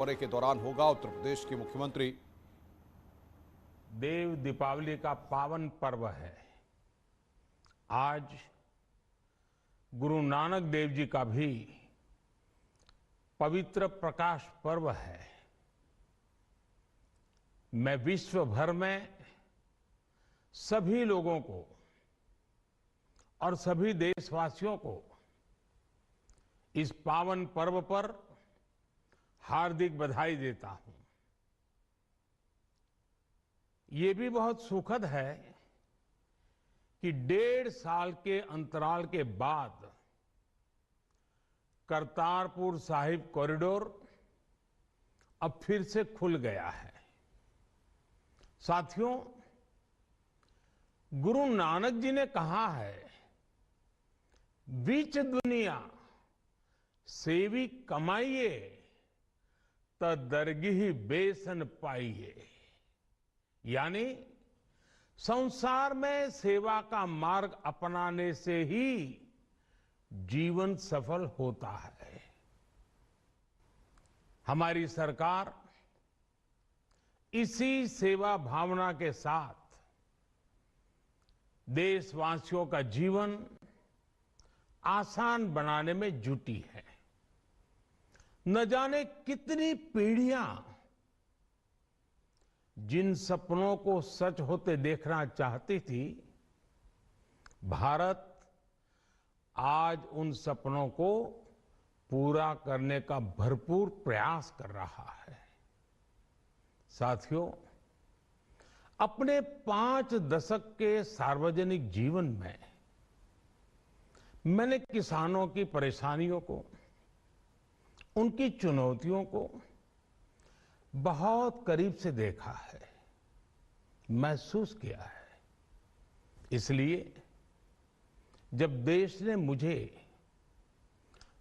दौरे के दौरान होगा। उत्तर प्रदेश के मुख्यमंत्री देव दीपावली का पावन पर्व है। आज गुरु नानक देव जी का भी पवित्र प्रकाश पर्व है। मैं विश्व भर में सभी लोगों को और सभी देशवासियों को इस पावन पर्व पर हार्दिक बधाई देता हूं। ये भी बहुत सुखद है कि 1.5 साल के अंतराल के बाद करतारपुर साहिब कॉरिडोर अब फिर से खुल गया है। साथियों, गुरु नानक जी ने कहा है, बीच दुनिया सेवी कमाइए त दरगिही बेसन पाइए। यानी संसार में सेवा का मार्ग अपनाने से ही जीवन सफल होता है। हमारी सरकार इसी सेवा भावना के साथ देशवासियों का जीवन आसान बनाने में जुटी है। न जाने कितनी पीढ़ियां जिन सपनों को सच होते देखना चाहती थी, भारत आज उन सपनों को पूरा करने का भरपूर प्रयास कर रहा है। साथियों, अपने 5 दशक के सार्वजनिक जीवन में मैंने किसानों की परेशानियों को, उनकी चुनौतियों को बहुत करीब से देखा है, महसूस किया है। इसलिए जब देश ने मुझे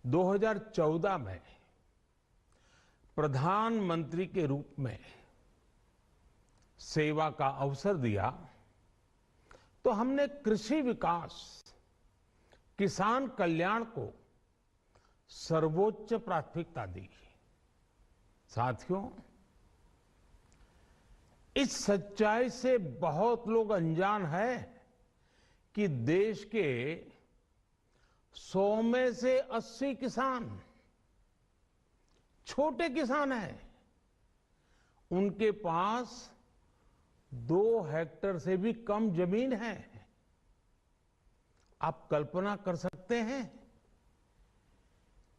2014 में प्रधानमंत्री के रूप में सेवा का अवसर दिया, तो हमने कृषि विकास, किसान कल्याण को सर्वोच्च प्राथमिकता दी। साथियों, इस सच्चाई से बहुत लोग अनजान हैं कि देश के 100 में से 80 किसान छोटे किसान हैं। उनके पास 2 हेक्टेयर से भी कम जमीन है। आप कल्पना कर सकते हैं,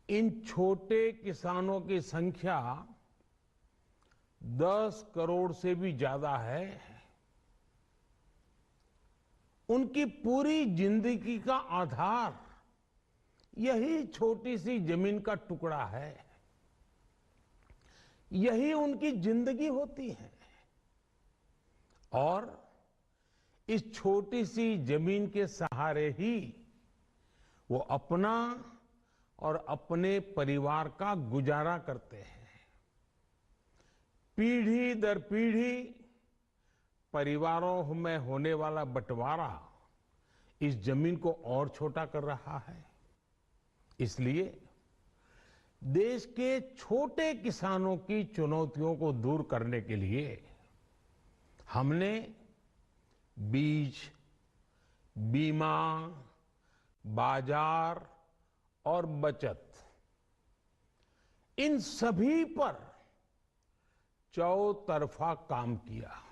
इन छोटे किसानों की संख्या 10 करोड़ से भी ज्यादा है। उनकी पूरी जिंदगी का आधार यही छोटी सी जमीन का टुकड़ा है। यही उनकी जिंदगी होती है। और इस छोटी सी जमीन के सहारे ही वो अपना और अपने परिवार का गुजारा करते हैं। पीढ़ी दर पीढ़ी परिवारों में होने वाला बंटवारा इस जमीन को और छोटा कर रहा है। इसलिए देश के छोटे किसानों की चुनौतियों को दूर करने के लिए हमने बीज, बीमा, बाजार और बचत, इन सभी पर चौतरफा काम किया।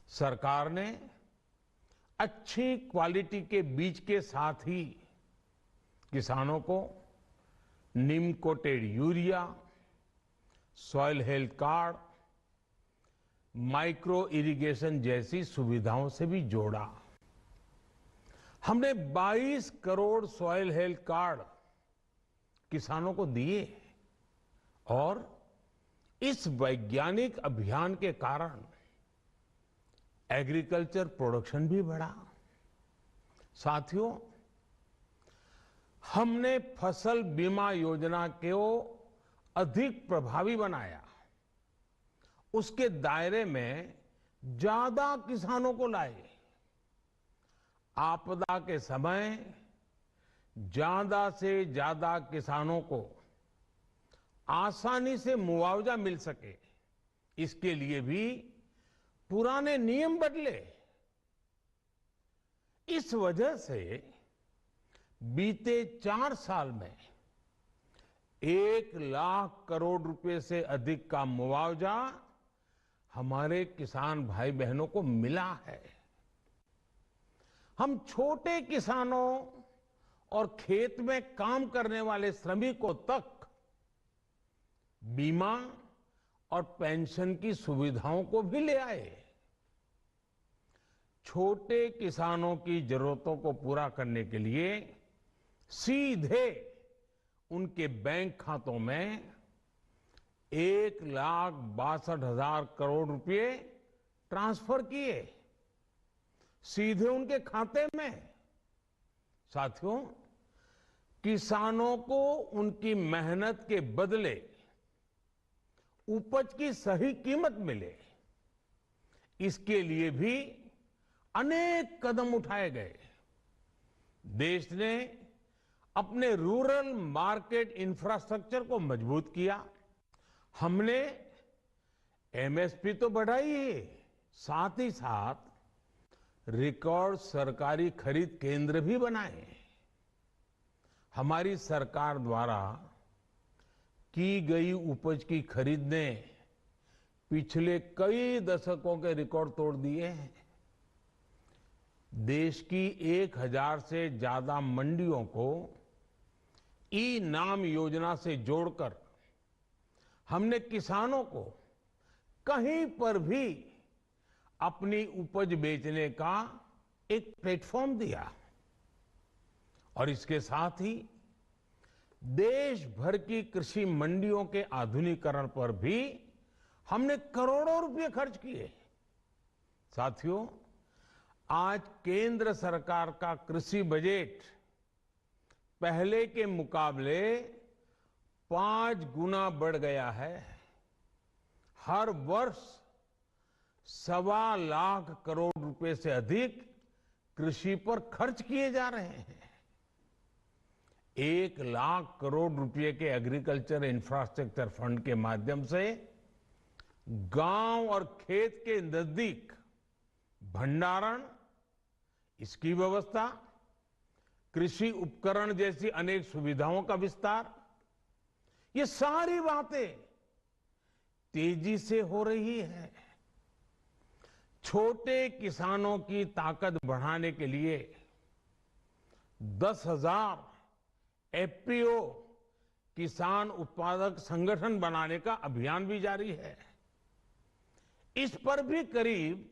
सरकार ने अच्छी क्वालिटी के बीज के साथ ही किसानों को neem coated urea, soil health card, micro irrigation जैसी सुविधाओं से भी जोड़ा। हमने 22 करोड़ सॉइल हेल्थ कार्ड किसानों को दिए और इस वैज्ञानिक अभियान के कारण एग्रीकल्चर प्रोडक्शन भी बढ़ा। साथियों, हमने फसल बीमा योजना को अधिक प्रभावी बनाया। उसके दायरे में ज्यादा किसानों को लाए। आपदा के समय ज्यादा से ज्यादा किसानों को आसानी से मुआवजा मिल सके, इसके लिए भी पुराने नियम बदले। इस वजह से बीते 4 साल में 1 लाख करोड़ रुपए से अधिक का मुआवजा हमारे किसान भाई बहनों को मिला है। हम छोटे किसानों और खेत में काम करने वाले श्रमिकों तक बीमा और पेंशन की सुविधाओं को भी ले आए। छोटे किसानों की जरूरतों को पूरा करने के लिए सीधे उनके बैंक खातों में 1,62,000 करोड़ रुपए ट्रांसफर किए, सीधे उनके खाते में। साथियों, किसानों को उनकी मेहनत के बदले उपज की सही कीमत मिले, इसके लिए भी अनेक कदम उठाए गए। देश ने अपने रूरल मार्केट इंफ्रास्ट्रक्चर को मजबूत किया। हमने एमएसपी तो बढ़ाई है, साथ ही साथ रिकॉर्ड सरकारी खरीद केंद्र भी बनाए। हमारी सरकार द्वारा की गई उपज की खरीद ने पिछले कई दशकों के रिकॉर्ड तोड़ दिए हैं। देश की 1000 से ज्यादा मंडियों को ई नाम योजना से जोड़कर हमने किसानों को कहीं पर भी अपनी उपज बेचने का एक प्लेटफॉर्म दिया। और इसके साथ ही देश भर की कृषि मंडियों के आधुनिकीकरण पर भी हमने करोड़ों रुपए खर्च किए। साथियों, आज केंद्र सरकार का कृषि बजट पहले के मुकाबले 5 गुना बढ़ गया है। हर वर्ष 1.25 लाख करोड़ रुपए से अधिक कृषि पर खर्च किए जा रहे हैं। 1 लाख करोड़ रुपए के एग्रीकल्चर इंफ्रास्ट्रक्चर फंड के माध्यम से गांव और खेत के नजदीक भंडारण, इसकी व्यवस्था, कृषि उपकरण जैसी अनेक सुविधाओं का विस्तार, ये सारी बातें तेजी से हो रही है। छोटे किसानों की ताकत बढ़ाने के लिए 10,000 एफपीओ किसान उत्पादक संगठन बनाने का अभियान भी जारी है। इस पर भी करीब